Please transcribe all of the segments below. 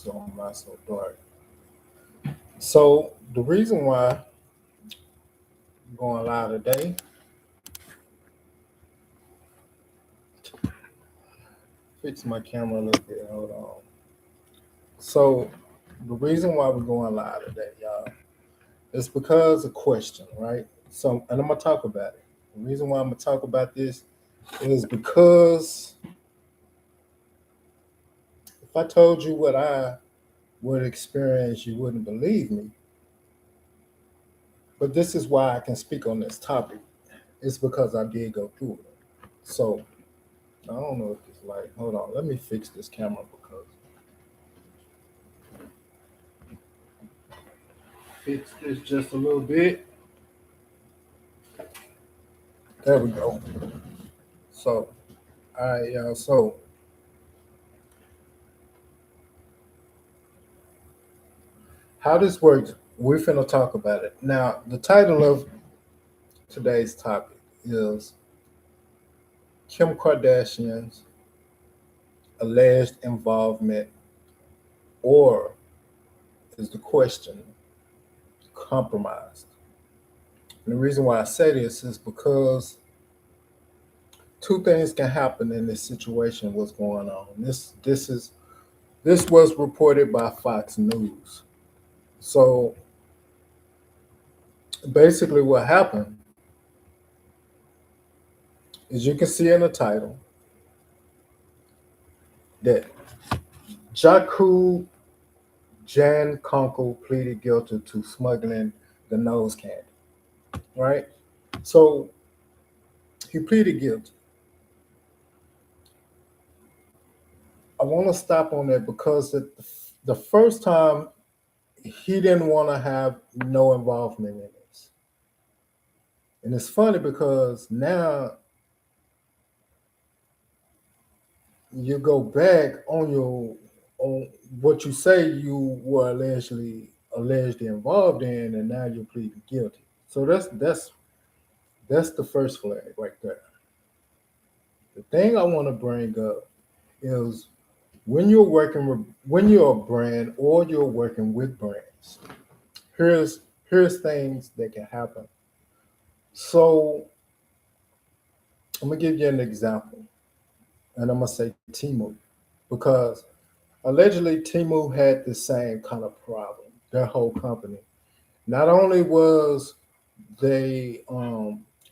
so I'm not so dark. So the reason why I'm going live today, fix my camera a little bit. Hold on. So the reason why we're going live today, y'all, is because of question, right? So, and I'm gonna talk about it. The reason why I'm gonna talk about this is because if I told you what I would experience, you wouldn't believe me. But this is why I can speak on this topic. It's because I did go through it. So I don't know if this light. Hold on, let me fix this camera because fix this just a little bit. There we go. So, all right, y'all. So how this works? We're finna talk about it now. The title of today's topic is Kim Kardashian's alleged involvement, or is the question compromised? And the reason why I say this is because two things can happen in this situation. What's going on? This was reported by Fox News. So basically, what happened is you can see in the title that Jakub Jan Konkel pleaded guilty to smuggling the nose candy. Right? So he pleaded guilty. I want to stop on that because the first time he didn't want to have no involvement in this. And it's funny because now you go back on your on what you say you were allegedly involved in, and now you're pleading guilty. So that's the first flag right there. The thing I want to bring up is when you're a brand or you're working with brands, here's things that can happen. So I'm gonna give you an example, and I'm gonna say Timu because allegedly Timu had the same kind of problem. Their whole company. Not only was they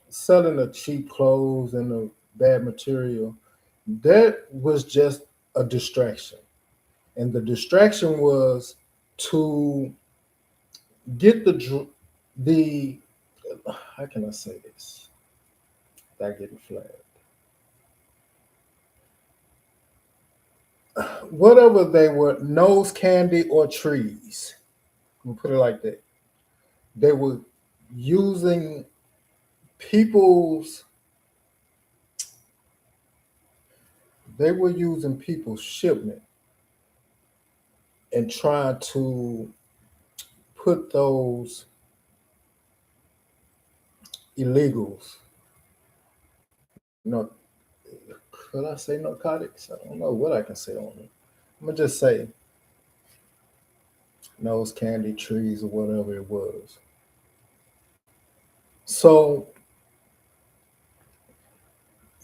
selling the cheap clothes and the bad material, that was just a distraction. And the distraction was to get the how can I say this without getting flagged? Whatever they were, nose candy or trees. We'll put it like that. They were using people's people's shipment and trying to put those illegals, no, could I say narcotics? I don't know what I can say on it. I'm gonna just say nose candy trees or whatever it was. So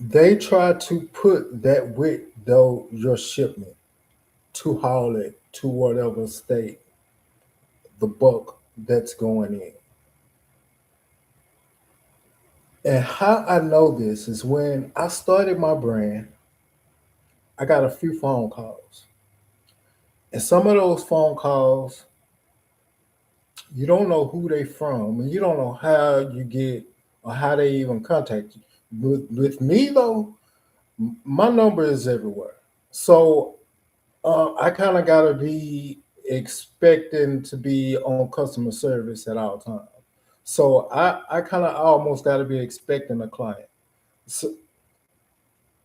they try to put that with though your shipment to haul it to whatever state the bulk that's going in. And how I know this is when I started my brand, I got a few phone calls. And some of those phone calls, you don't know who they from, and you don't know how you get or how they even contact you. With me though, my number is everywhere. So I kind of gotta be expecting to be on customer service at all times. So I kind of almost got to be expecting a client. So,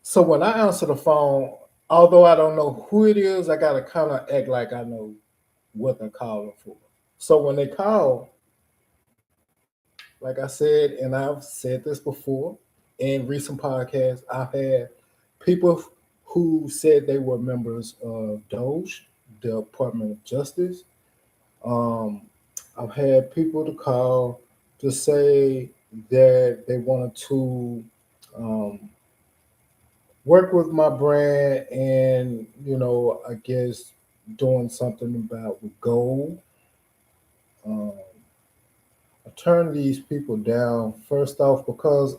so when I answer the phone, although I don't know who it is, I got to kind of act like I know what they're calling for. So when they call, like I said, and I've said this before in recent podcasts, I've had people who said they were members of Doge. the Department of Justice. Um, I've had people to call to say that they wanted to um, work with my brand and, I guess doing something about with gold. Um, I turned these people down first off because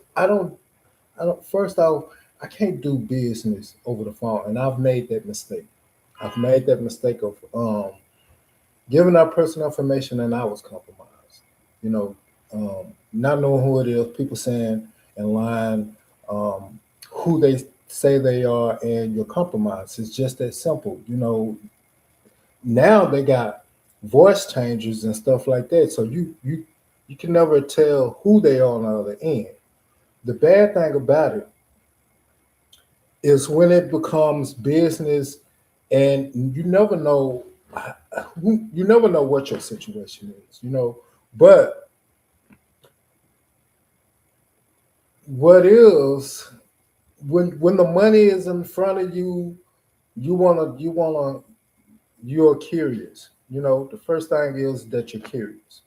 first off, I can't do business over the phone, and I've made that mistake. I've made that mistake of giving out personal information, and I was compromised. You know, not knowing who it is, people saying and lying, who they say they are, and you're compromised. It's just that simple. Now they got voice changers and stuff like that, so you can never tell who they are on the other end. The bad thing about it is when it becomes business, and you never know what your situation is. But what is when the money is in front of you, you're curious. The first thing is that you're curious.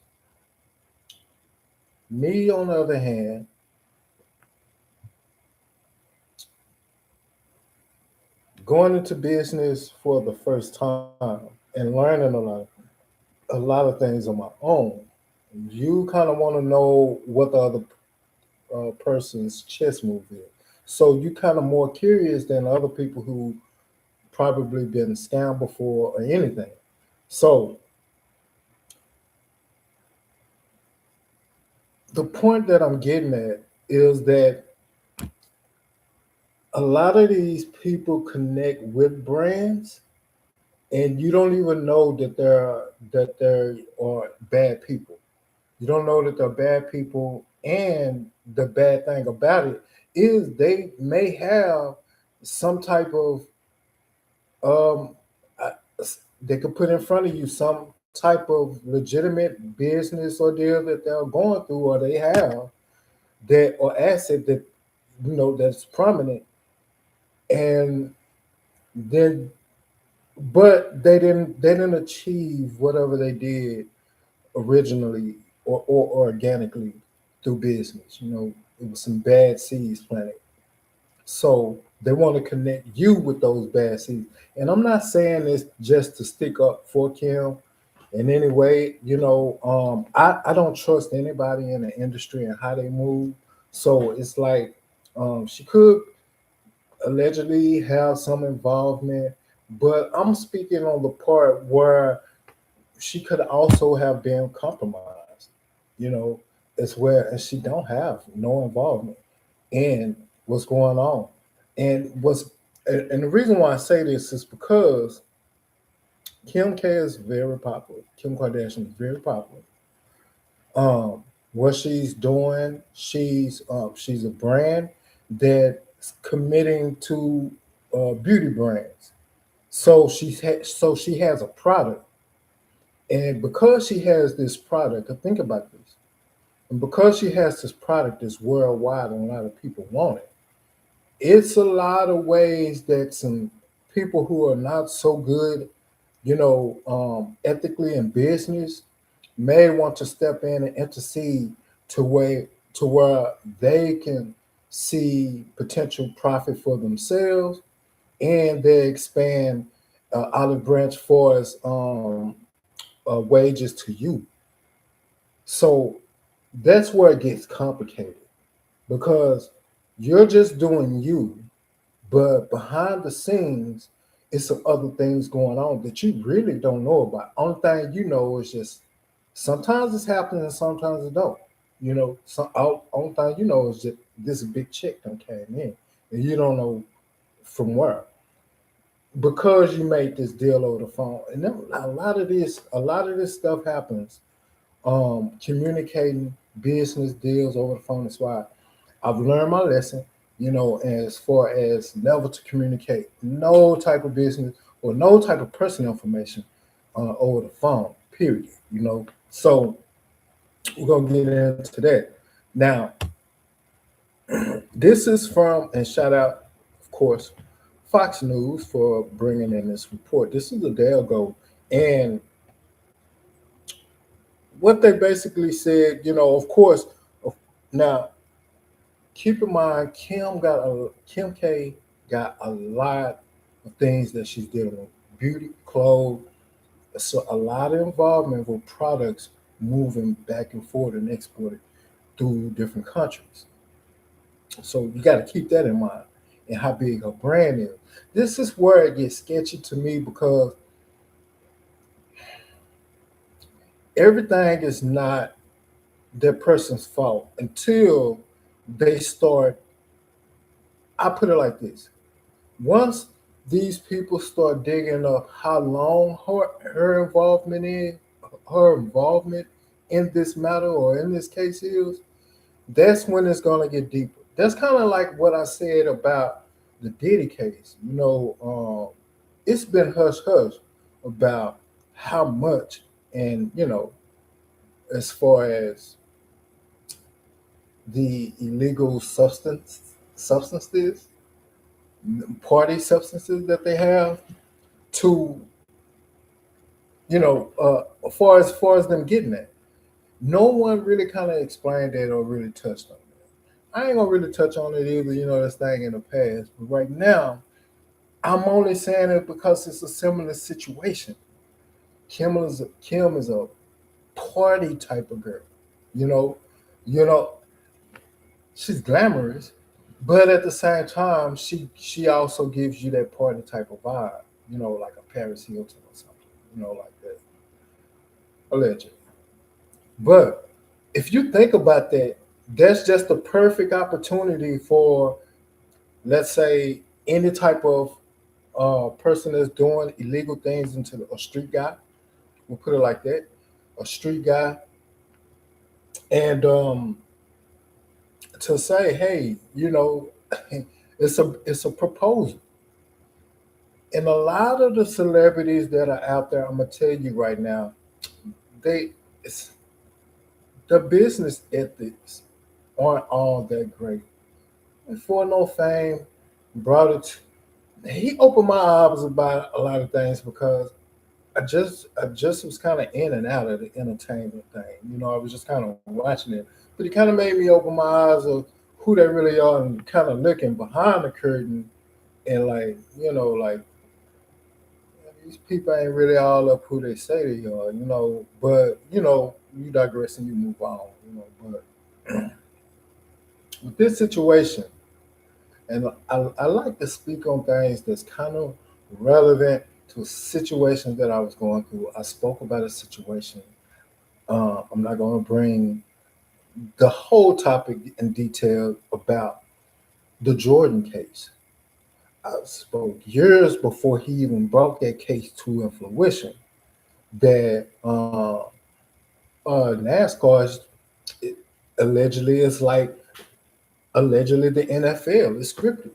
Me, on the other hand, going into business for the first time and learning a lot of things on my own, you kind of want to know what the other person's chess move is. So you kind of more curious than other people who probably been scammed before or anything. So the point that I'm getting at is that a lot of these people connect with brands, and you don't even know that they are bad people. You don't know that they're bad people, and the bad thing about it is they may have some type of um, uh, they could put in front of you some type of legitimate business or deal that they're going through or they have that or asset that that's prominent, and then but they didn't achieve whatever they did originally or organically through business. It was some bad seeds planted. So they want to connect you with those bad seeds. And I'm not saying this just to stick up for Kim in any way. I don't trust anybody in the industry and how they move. So it's like she could allegedly have some involvement, but I'm speaking on the part where she could also have been compromised, you know, as well, and she don't have no involvement in what's going on. And the reason why I say this is because Kim K is very popular. Kim Kardashian is very popular. What she's doing, she's a brand that's committing to beauty brands. So she has a product, and because she has this product, think about this, and because she has this product that's worldwide and a lot of people want it, it's a lot of ways that some people who are not so good, ethically in business, may want to step in and intercede to where they can see potential profit for themselves, and they expand olive branch for as wages to you. So that's where it gets complicated because you're just doing you, but behind the scenes, it's some other things going on that you really don't know about. Only thing you know is just sometimes it's happening and sometimes it don't. Only thing you know is that this big check done came in, and you don't know from where because you made this deal over the phone. And then a lot of this stuff happens. Communicating business deals over the phone is why I've learned my lesson, as far as never to communicate no type of business or no type of personal information over the phone, period. So we're going to get into that. Now, this is from, and shout out, of course, Fox News for bringing in this report. This is a day ago, and what they basically said, of course, now keep in mind, Kim K got a lot of things that she's dealing with: beauty, clothes, so a lot of involvement with products moving back and forth and exported through different countries. So you got to keep that in mind and how big her brand is. This is where it gets sketchy to me because everything is not that person's fault until they start. I put it like this: once these people start digging up how long her involvement in this matter or in this case is, that's when it's gonna get deeper. That's kind of like what I said about the Diddy case. It's been hush hush about how much, and as far as the illegal substances, party substances that they have, to as far as them getting that. No one really kind of explained that or really touched on that. I ain't gonna really touch on it either. This thing in the past, but right now, I'm only saying it because it's a similar situation. Kim is a party type of girl. You know, you know, she's glamorous, but at the same time, she also gives you that party type of vibe. Like a Paris Hilton or something. Like that, allegedly. But if you think about that, that's just the perfect opportunity for, let's say, any type of person that's doing illegal things into a street guy. We'll put it like that: a street guy, and to say, hey, it's a proposal. And a lot of the celebrities that are out there, I'm gonna tell you right now, they it's, the business ethics aren't all that great. And for no fame, brought it. He opened my eyes about a lot of things because I just was kind of in and out of the entertainment thing. I was just kind of watching it, but it kind of made me open my eyes of who they really are and kind of looking behind the curtain and like these people ain't really all up who they say they are. But you digress and you move on. But with this situation, and I like to speak on things that's kind of relevant to situations that I was going through. I spoke about a situation. I'm not going to bring the whole topic in detail about the Jordan case. I spoke years before he even brought that case to fruition that NASCAR it, allegedly is like allegedly the NFL is scripted,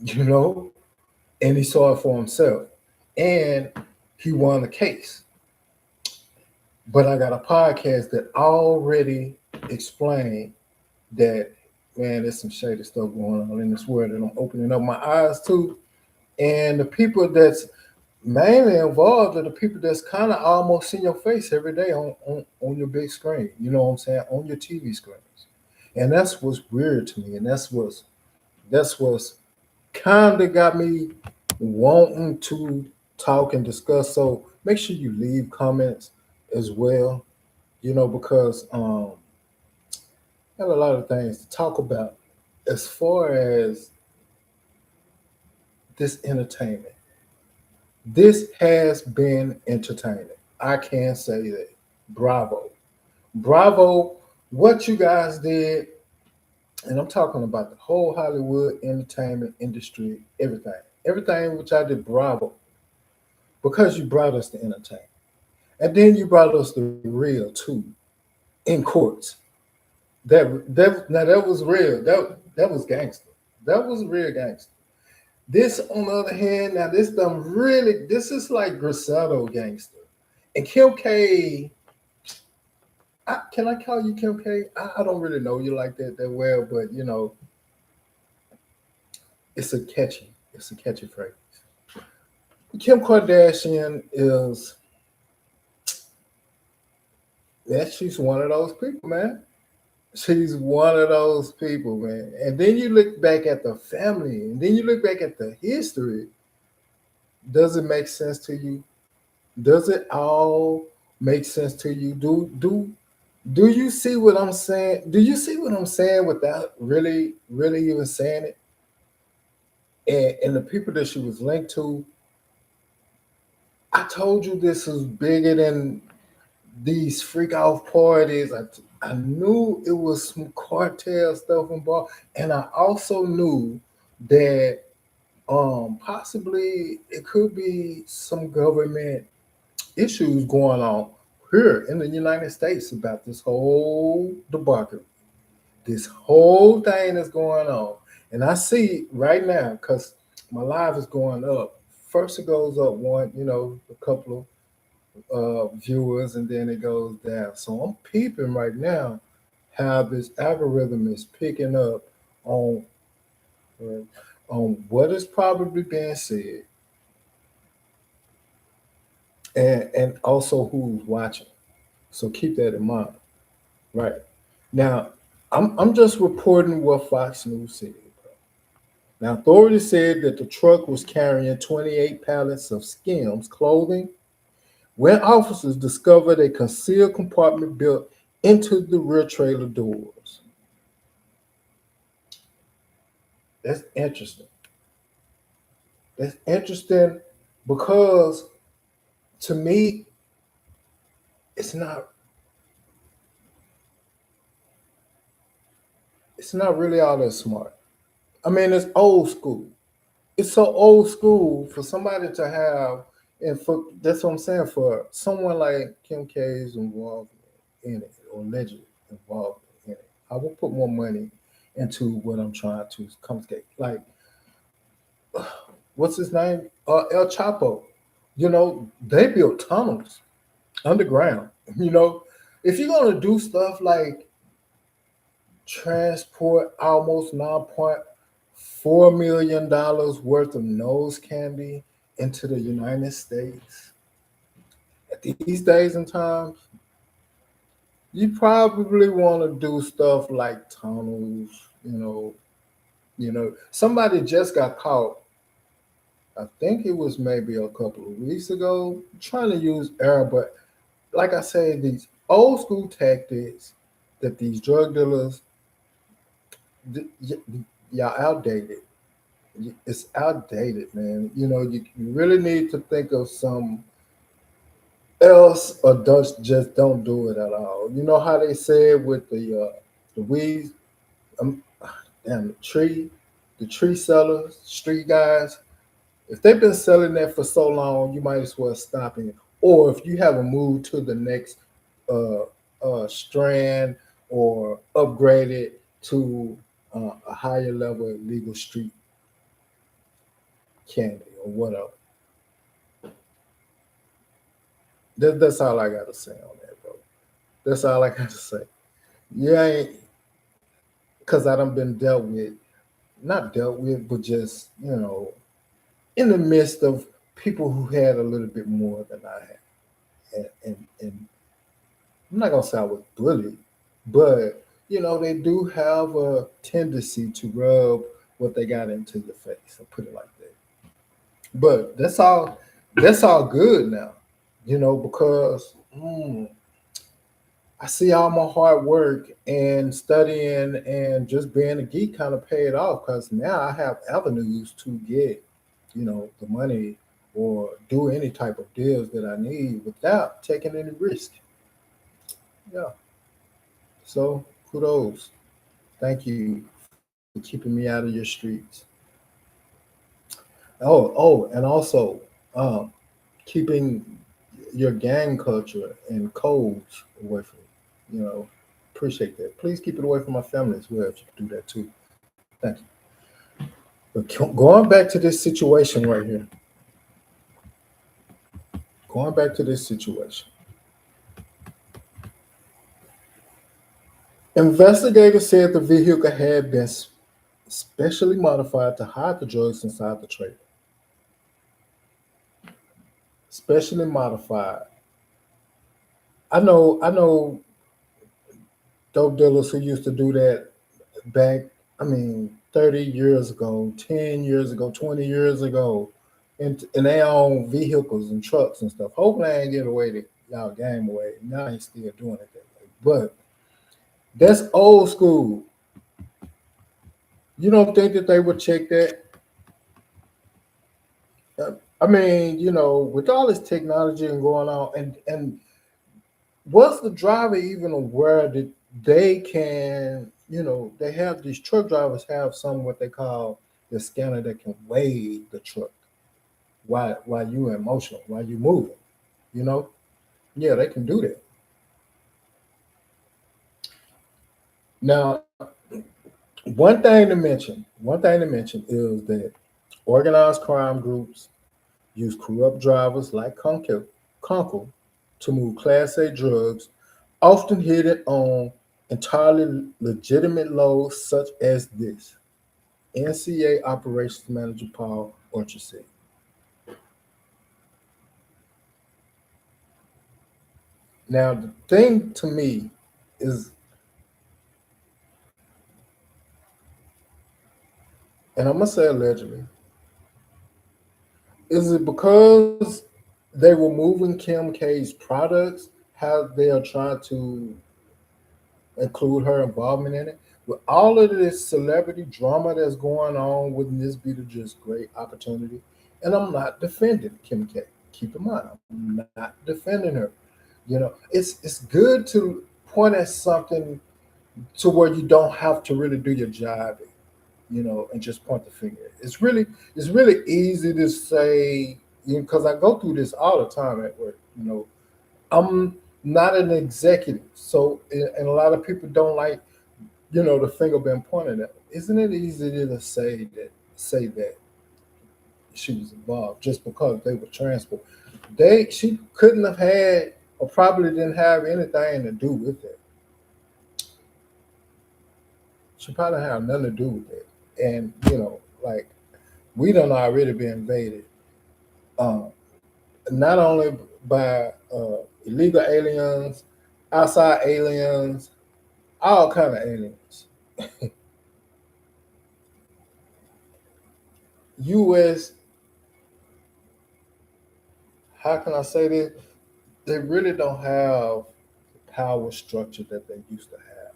you know, and he saw it for himself, and he won the case. But I got a podcast that already explained that, man, there's some shady stuff going on in this world, and I'm opening up my eyes to. And the people that's mainly involved are the people that's kind of almost in your face every day on your big screen. You know what I'm saying? On your TV screens. And that's what's weird to me. And that's what's kind of got me wanting to talk and discuss. So make sure you leave comments as well, because I have a lot of things to talk about as far as this entertainment. This has been entertaining. I can say that. Bravo. Bravo, what you guys did, and I'm talking about the whole Hollywood entertainment industry, everything. Everything which I did, bravo. Because you brought us the entertainment. And then you brought us the real too in courts. That was real. That was gangster. That was real gangster. This, on the other hand, now this is like Griselda gangster. And Kim K, can I call you Kim K? I don't really know you like that well, but it's It's a catchy phrase. Kim Kardashian is, yeah, she's one of those people, man. She's one of those people, man. And then you look back at the family, and then you look back at the history. Does it make sense to you? Does it all make sense to you? Do you see what I'm saying? Do you see what I'm saying without really even saying it? And the people that she was linked to, I told you this was bigger than these freak off parties. I knew it was some cartel stuff involved, and I also knew that possibly it could be some government issues going on here in the United States about this whole debacle. This whole thing is going on. And I see right now, because my live is going up. First it goes up one, a couple of viewers, and then it goes down. So I'm peeping right now how this algorithm is picking up on uh, on what is probably being said, and also who's watching. So keep that in mind. Right. Now, I'm just reporting what Fox News said. Now, authorities said that the truck was carrying 28 pallets of Skims clothing when officers discovered a concealed compartment built into the rear trailer doors. That's interesting. That's interesting because to me, it's not it's not really all that smart. I mean, it's old school. It's so old school for somebody to have, and for that's what I'm saying, for someone like Kim K's involvement in it, or alleged involvement in it. I will put more money into what I'm trying to confiscate. Like, what's his name? El Chapo. They built tunnels underground. You know, if you're gonna do stuff like transport almost $9.4 million worth of nose candy into the United States at these days and times, you probably want to do stuff like tunnels. Somebody just got caught. I think it was maybe a couple of weeks ago trying to use air, but like I said, these old school tactics that these drug dealers, y'all outdated. It's outdated, man. You really need to think of some else, or just don't do it at all. You know how they said with the weeds, um, and the tree sellers, street guys. If they've been selling that for so long, you might as well stop it. Or if you haven't moved to the next uh, strand, or upgraded to a higher level legal street candy or whatever. That's all I got to say on that, bro. That's all I got to say. You ain't, because I done been dealt with, not dealt with, but just, in the midst of people who had a little bit more than I had. And I'm not going to say I was bullied, but, they do have a tendency to rub what they got into your face. I'll put it like that. But that's all good now, because I see all my hard work and studying and just being a geek kind of paid off, because now I have avenues to get, the money or do any type of deals that I need without taking any risk. Yeah. So kudos. Thank you for keeping me out of your streets. Oh, and also um, keeping your gang culture and codes away from me. Appreciate that. Please keep it away from my family as well if you can do that too. Thank you. But going back to this situation right here, going back to this situation, investigators said the vehicle had been specially modified to hide the drugs inside the trailer. Specially modified. I know dope dealers who used to do that back, 30 years ago, 10 years ago, 20 years ago, and they own vehicles and trucks and stuff. Hopefully, I ain't get away to y'all game away. Now, I ain't still doing it that way. But that's old school. You don't think that they would check that? Uh, with all this technology and going on, and was the driver even aware that they can, they have these truck drivers have some what they call the scanner that can weigh the truck while you in motion, while you moving, you know? Yeah, they can do that. Now, one thing to mention is that organized crime groups use corrupt drivers like Kunkel to move Class A drugs, often hidden on entirely legitimate loads such as this. NCA Operations Manager Paul Orchard said. Now, the thing to me is, and I'm going to say allegedly, is it because they were moving Kim K's products, how they are trying to include her involvement in it? With all of this celebrity drama that's going on, wouldn't this be the just great opportunity? And I'm not defending Kim K. Keep in mind, I'm not defending her. It's good to point at something to where you don't have to really do your job, and just point the finger. It's really easy to say, because I go through this all the time at work. I'm not an executive, so and a lot of people don't like, the finger being pointed at them. Isn't it easy to say that she was involved just because they were transport? She couldn't have had, or probably didn't have anything to do with it. She probably had nothing to do with it. And like, we done already been invaded, um, not only by illegal aliens, outside aliens, all kind of aliens. U.S. How can I say this? They really don't have the power structure that they used to have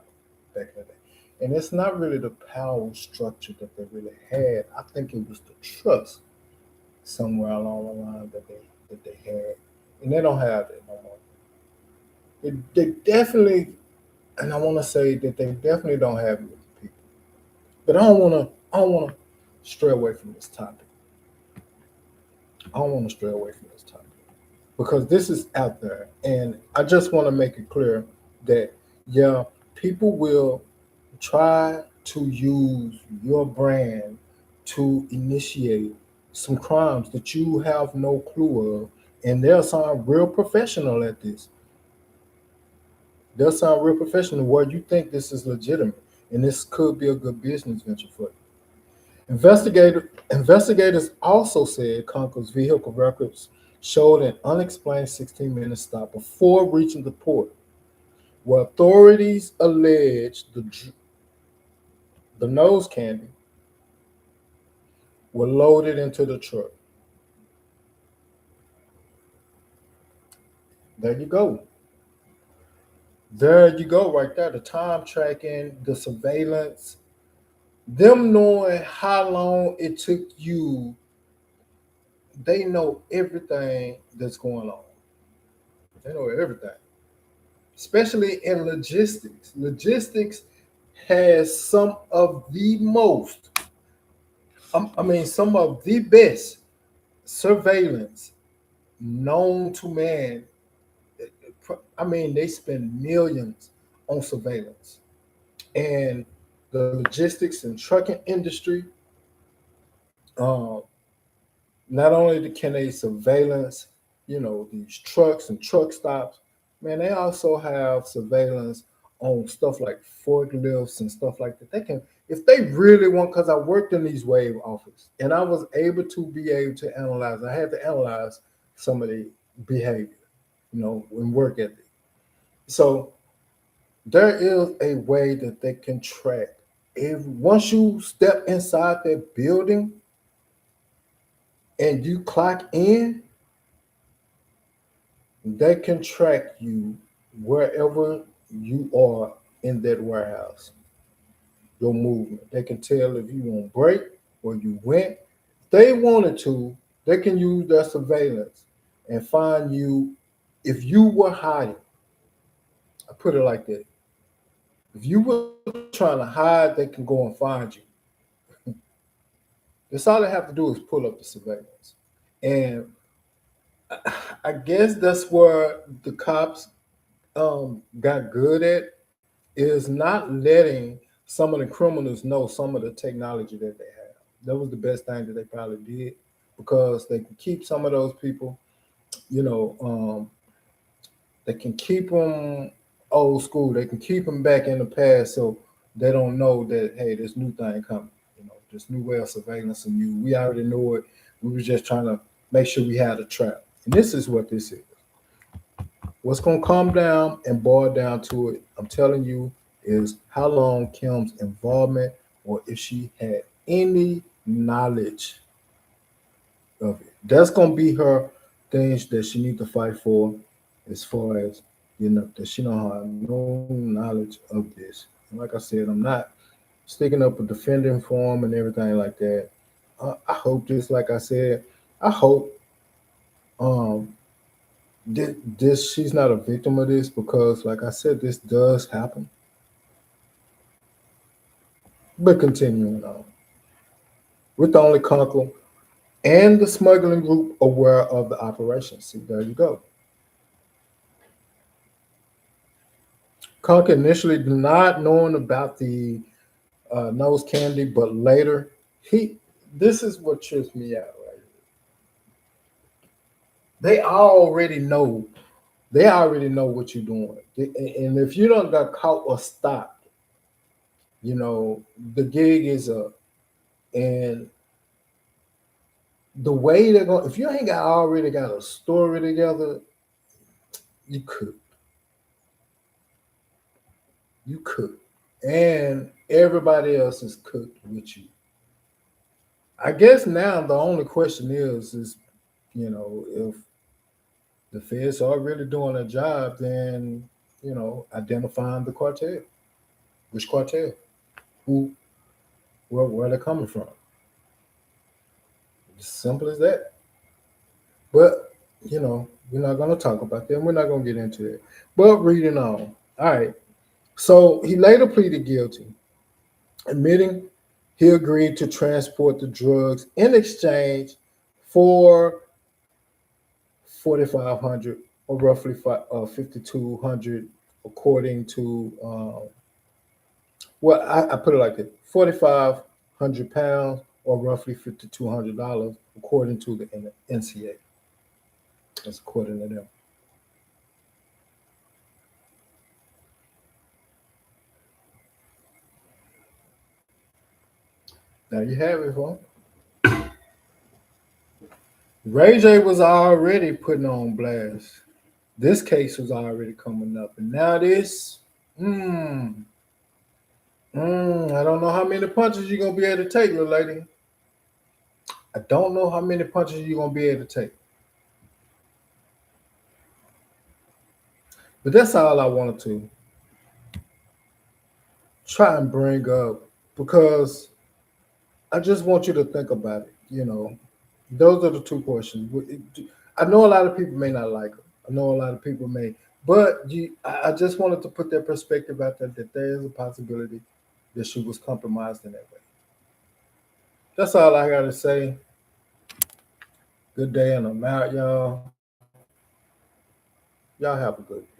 back in the day. And it's not really the power structure that they really had. I think it was the trust somewhere along the line that they had, and they don't have it no more. They definitely, and I want to say that they definitely don't have it with the people. But I don't want to stray away from this topic. I don't want to stray away from this topic because this is out there, and I just want to make it clear that, yeah, people will try to use your brand to initiate some crimes that you have no clue of, and they'll sound real professional at this. They'll sound real professional where you think this is legitimate, and this could be a good business venture for you. Investigators also said Conker's vehicle records showed an unexplained 16-minute stop before reaching the port, where authorities alleged the nose candy were loaded into the truck. There you go. There you go, right there. The time tracking, the surveillance, them knowing how long it took you, they know everything that's going on. They know everything, especially in logistics. Logistics has some of the most, some of the best surveillance known to man. They spend millions on surveillance. And the logistics and trucking industry, um, not only can they surveillance, these trucks and truck stops, man, they also have surveillance on stuff like forklifts and stuff like that. They can, if they really want, because I worked in these wave office and I was able to be able to analyze. I had to analyze some of the behavior, in work ethic. So there is a way that they can track. If once you step inside that building and you clock in, they can track you wherever you are in that warehouse, your movement. They can tell if you on break or you went. If they wanted to, they can use their surveillance and find you if you were hiding. I put it like that. If you were trying to hide, they can go and find you. That's all they have to do is pull up the surveillance. And I guess that's where the cops got good at, is not letting some of the criminals know some of the technology that they have. That was the best thing that they probably did, because they can keep some of those people, you know, they can keep them old school. They can keep them back in the past, so they don't know that, hey, this new thing coming. This new way of surveillance and you. We already know it. We were just trying to make sure we had a trap. And this is what this is. What's going to come down and boil down to it, I'm telling you, is how long Kim's involvement, or if she had any knowledge of it. That's going to be her things that she need to fight for, as far as, that she don't have no knowledge of this. And like I said, I'm not sticking up a defending for him and everything like that. I hope, just like I said, I hope um, this she's not a victim of this, because, like I said, this does happen. But continuing on, with the only Conkle and the smuggling group aware of the operation. See, there you go. Conk initially did not knowing about the nose candy, but later he. This is what trips me out. Right, they already know. They already know what you're doing, and if you don't got caught or stopped, the gig is up. And the way they're going, if you ain't got already got a story together, you could, you could, and everybody else is cooked with you. I guess now the only question is, if the feds are really doing a job, then identifying the cartel, which cartel, who, where they're coming from. It's simple as that. But we're not going to talk about that. We're not going to get into it. But reading on. All right. So he later pleaded guilty, admitting he agreed to transport the drugs in exchange for 4,500, or roughly 5,200, according to I put it like this: 4,500 pounds, or roughly $5,200, according to the NCA. That's according to them. Now you have it, folks. Ray J was already putting on blast. This case was already coming up, and now this. Mm, I don't know how many punches you're gonna be able to take, little lady. I don't know how many punches you're gonna be able to take. But that's all I wanted to try and bring up, because I just want you to think about it. Those are the two questions. I know a lot of people may not like her. I know a lot of people may, but I just wanted to put that perspective out there, that there is a possibility that she was compromised in that way. That's all I got to say. Good day, and I'm out, y'all. Y'all have a good day.